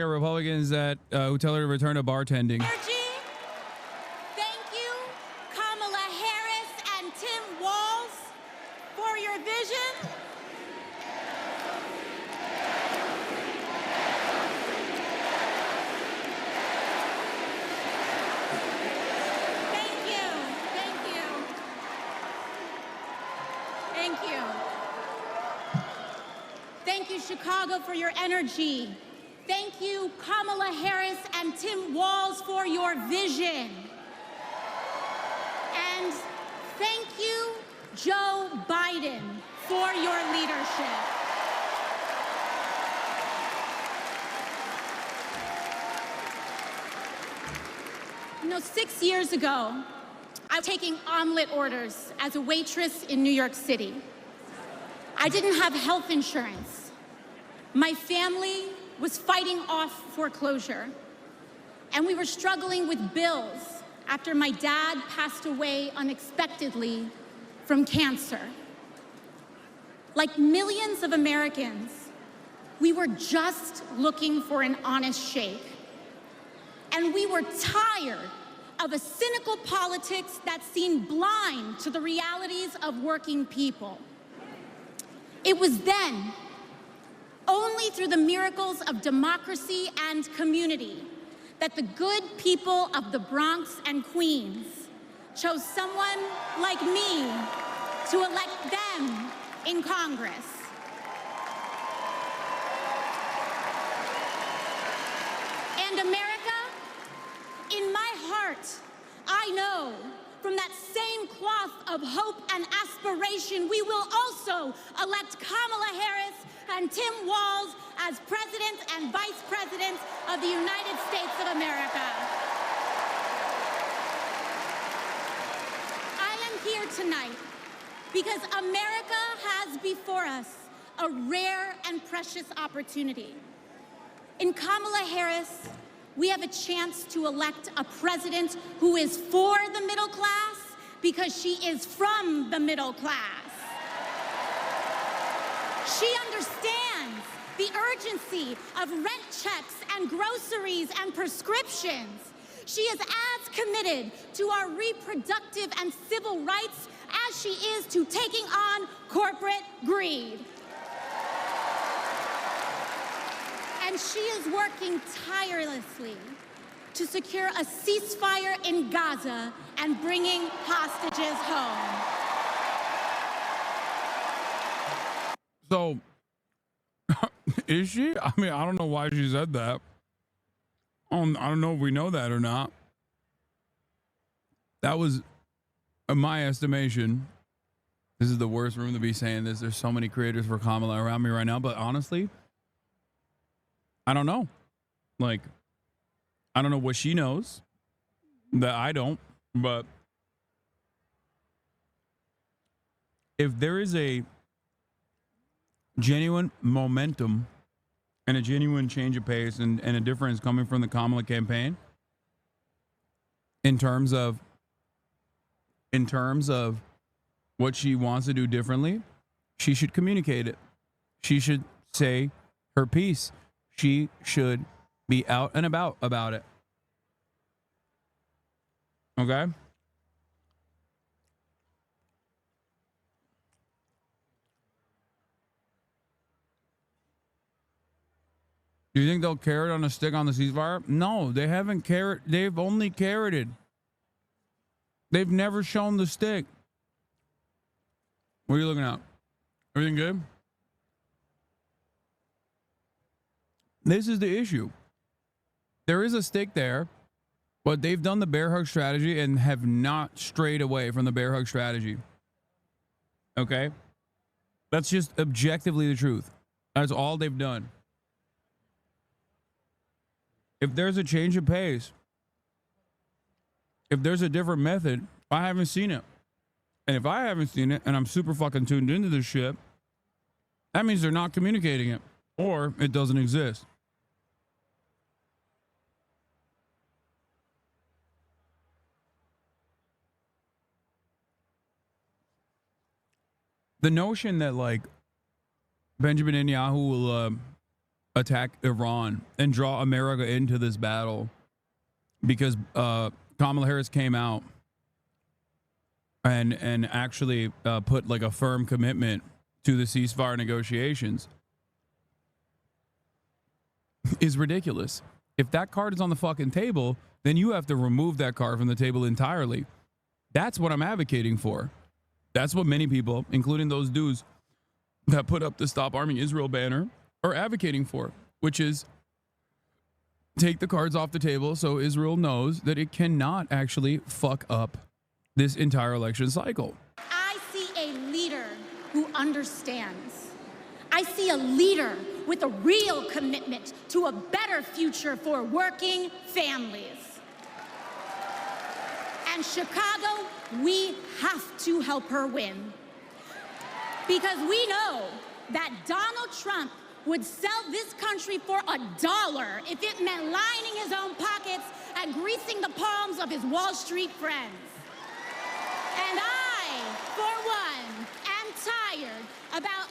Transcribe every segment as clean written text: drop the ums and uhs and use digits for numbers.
Republicans that who tell her to return to bartending. Energy. Thank you, Kamala Harris and Tim Walz, for your vision. Thank you. Thank you. Thank you. Thank you, Chicago, for your energy. Thank you, Kamala Harris and Tim Walz, for your vision. And thank you, Joe Biden, for your leadership. You know, 6 years ago, I was taking omelet orders as a waitress in New York City. I didn't have health insurance. My family was fighting off foreclosure, and we were struggling with bills after my dad passed away unexpectedly from cancer. Like millions of Americans, we were just looking for an honest shake. And we were tired of a cynical politics that seemed blind to the realities of working people. It was then, only through the miracles of democracy and community, that the good people of the Bronx and Queens chose someone like me to elect them in Congress. And America, in my heart, I know from that same cloth of hope and aspiration, we will also elect Kamala Harris and Tim Walz as President and Vice President of the United States of America. I am here tonight because America has before us a rare and precious opportunity. In Kamala Harris, we have a chance to elect a president who is for the middle class because she is from the middle class. She understands the urgency of rent checks and groceries and prescriptions. She is as committed to our reproductive and civil rights as she is to taking on corporate greed. And she is working tirelessly to secure a ceasefire in Gaza and bringing hostages home. So, is she? I mean, I don't know why she said that. I don't know if we know that or not. That was, in my estimation, this is the worst room to be saying this. There's so many creators for Kamala around me right now, but honestly, I don't know. Like, I don't know what she knows that I don't, but if there is a genuine momentum and a genuine change of pace and a difference coming from the Kamala campaign in terms of what she wants to do differently, she should communicate it. She should say her piece. She should be out and about it. Okay? Do you think they'll carrot on a stick on the ceasefire? No, they haven't carrot. They've only carroted. They've never shown the stick. What are you looking at? Everything good? This is the issue. There is a stick there, but they've done the bear hug strategy and have not strayed away from the bear hug strategy. Okay? That's just objectively the truth. That's all they've done. If there's a change of pace, if there's a different method, I haven't seen it. And if I haven't seen it and I'm super fucking tuned into this shit, that means they're not communicating it or it doesn't exist. The notion that like Benjamin Netanyahu will attack Iran and draw America into this battle because Kamala Harris came out and actually put like a firm commitment to the ceasefire negotiations is ridiculous. If that card is on the fucking table, then you have to remove that card from the table entirely. That's what I'm advocating for. That's what many people, including those dudes that put up the Stop Arming Israel banner, are advocating for, which is take the cards off the table so Israel knows that it cannot actually fuck up this entire election cycle. I see a leader who understands. I see a leader with a real commitment to a better future for working families. And Chicago, we have to help her win. Because we know that Donald Trump would sell this country for $1 if it meant lining his own pockets and greasing the palms of his Wall Street friends. And I, for one, am tired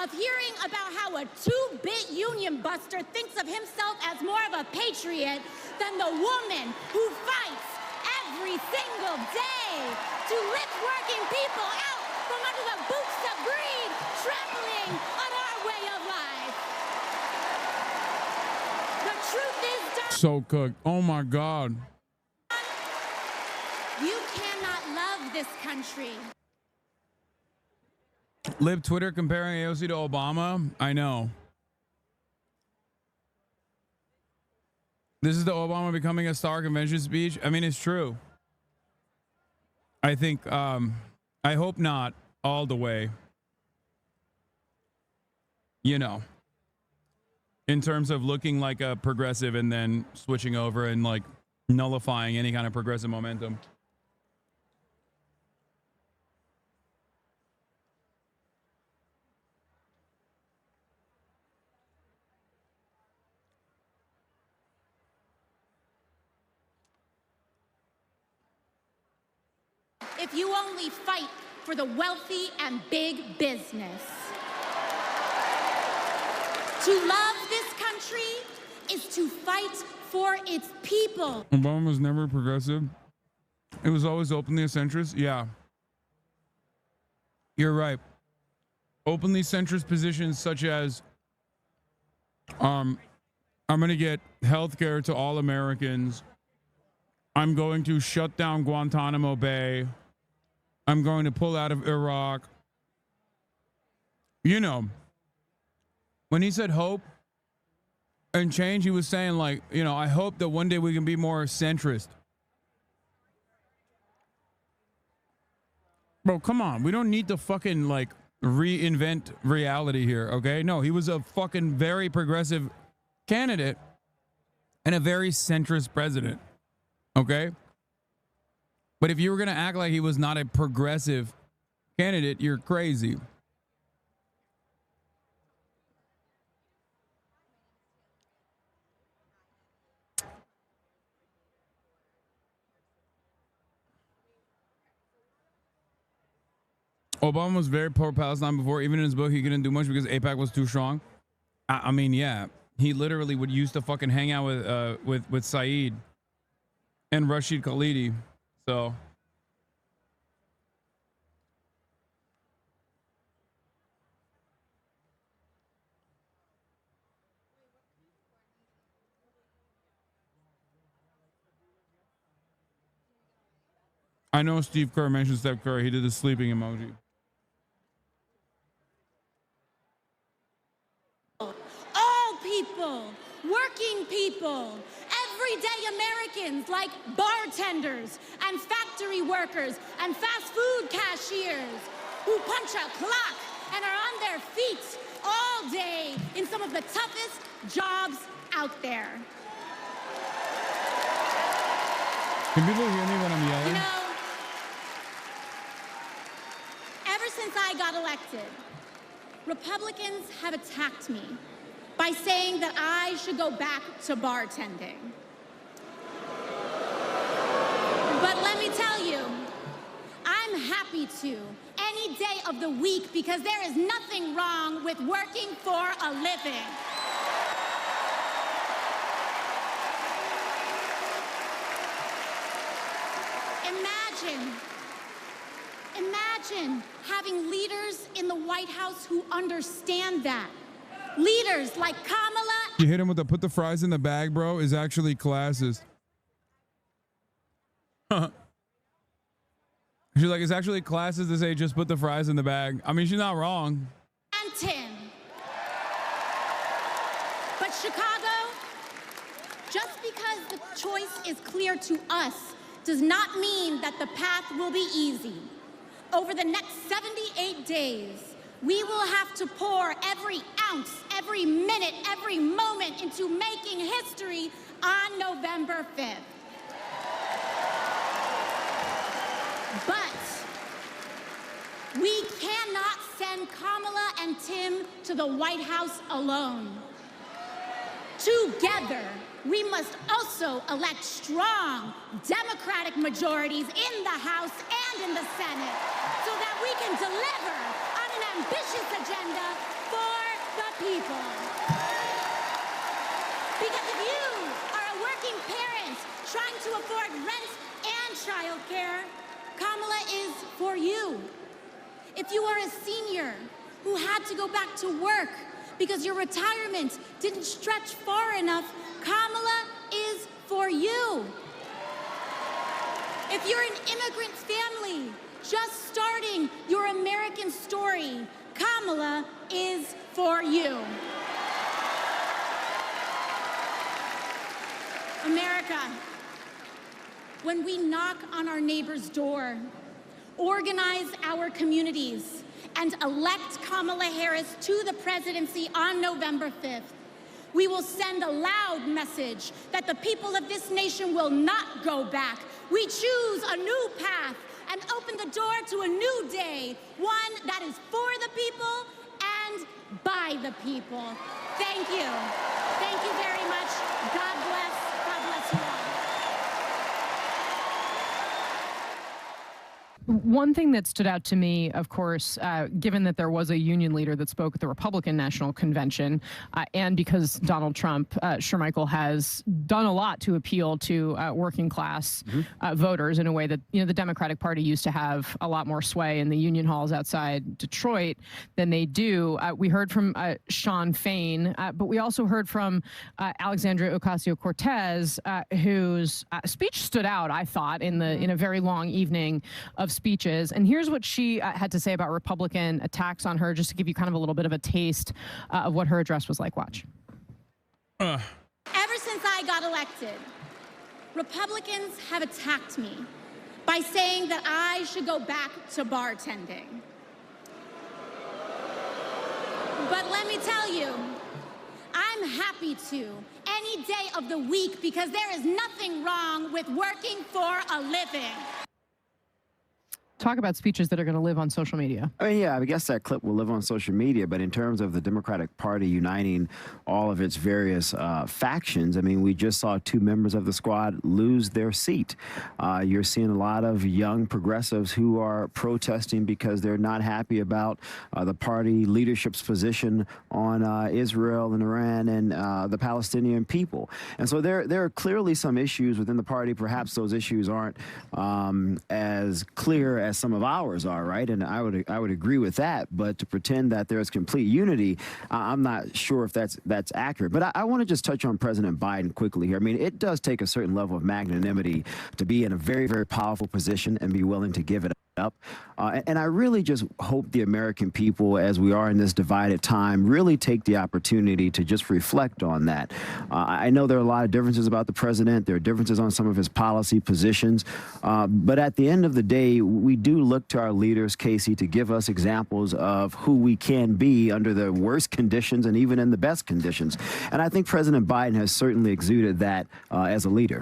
of hearing about how a two-bit union buster thinks of himself as more of a patriot than the woman who fights every single day to lift working people out from under the boots of greed, trampling on our way of life. The truth is, So cooked. Oh my God. You cannot love this country. Lib Twitter comparing AOC to Obama. I know. This is the Obama becoming a star convention speech. I mean, it's true. I think, I hope not all the way. You know, in terms of looking like a progressive and then switching over and like nullifying any kind of progressive momentum. If you only fight for the wealthy and big business. To love this country is to fight for its people. Obama was never progressive. It was always openly a centrist. Yeah. You're right. Openly centrist positions such as I'm going to get health care to all Americans. I'm going to shut down Guantanamo Bay. I'm going to pull out of Iraq. You know, when he said hope and change, he was saying like, you know, I hope that one day we can be more centrist. Bro, come on. We don't need to fucking like reinvent reality here, okay? No, he was a fucking very progressive candidate and a very centrist president, okay? But if you were going to act like he was not a progressive candidate, you're crazy. Obama was very pro-Palestine before. Even in his book, he couldn't do much because AIPAC was too strong. I mean, yeah. He literally would used to fucking hang out with Saeed and Rashid Khalidi. So I know Steve Kerr mentioned Steph Curry. He did the sleeping emoji. All people, working people, everyday Americans like bartenders and factory workers and fast food cashiers who punch a clock and are on their feet all day in some of the toughest jobs out there. Can people hear me when I'm yelling? You know, ever since I got elected, Republicans have attacked me by saying that I should go back to bartending. But let me tell you, I'm happy to any day of the week because there is nothing wrong with working for a living. Imagine having leaders in the White House who understand that. Leaders like Kamala. You hit him with the put the fries in the bag, bro, is actually classist. She's like, it's actually classist to say just put the fries in the bag. I mean, she's not wrong. And Tim. But Chicago, just because the choice is clear to us does not mean that the path will be easy. Over the next 78 days, we will have to pour every ounce, every minute, every moment into making history on November 5th. But we cannot send Kamala and Tim to the White House alone. Together, we must also elect strong Democratic majorities in the House and in the Senate so that we can deliver on an ambitious agenda for the people. Because if you are a working parent trying to afford rent and childcare, Kamala is for you. If you are a senior who had to go back to work because your retirement didn't stretch far enough, Kamala is for you. If you're an immigrant family just starting your American story, Kamala is for you. America, when we knock on our neighbor's door, organize our communities, and elect Kamala Harris to the presidency on November 5th, we will send a loud message that the people of this nation will not go back. We choose a new path and open the door to a new day, one that is for the people and by the people. Thank you. Thank you very much. God bless. God bless you all. One thing that stood out to me, of course, given that there was a union leader that spoke at the Republican National Convention, and because Donald Trump, Shermichael, has done a lot to appeal to working class voters in a way that, you know, the Democratic Party used to have a lot more sway in the union halls outside Detroit than they do. We heard from Sean Fain, but we also heard from Alexandria Ocasio-Cortez, whose speech stood out, I thought, in a very long evening of speeches. And here's what she had to say about Republican attacks on her, just to give you kind of a little bit of a taste of what her address was like. Watch. Ever since I got elected, Republicans have attacked me by saying that I should go back to bartending. But let me tell you, I'm happy to any day of the week because there is nothing wrong with working for a living. Talk about speeches that are going to live on social media. I mean, yeah, I guess that clip will live on social media, but in terms of the Democratic Party uniting all of its various factions, I mean, we just saw 2 members of the squad lose their seat. You're seeing a lot of young progressives who are protesting because they're not happy about the party leadership's position on Israel and Iran and the Palestinian people. And so there are clearly some issues within the party. Perhaps those issues aren't as clear as some of ours are, right? And I would agree with that. But to pretend that there's complete unity, I'm not sure if that's accurate. But I want to just touch on President Biden quickly here. I mean, it does take a certain level of magnanimity to be in a very, very powerful position and be willing to give it up. And I really just hope the American people, as we are in this divided time, really take the opportunity to just reflect on that. I know there are a lot of differences about the president. There are differences on some of his policy positions. But at the end of the day, we do look to our leaders, Casey, to give us examples of who we can be under the worst conditions and even in the best conditions. And I think President Biden has certainly exuded that as a leader.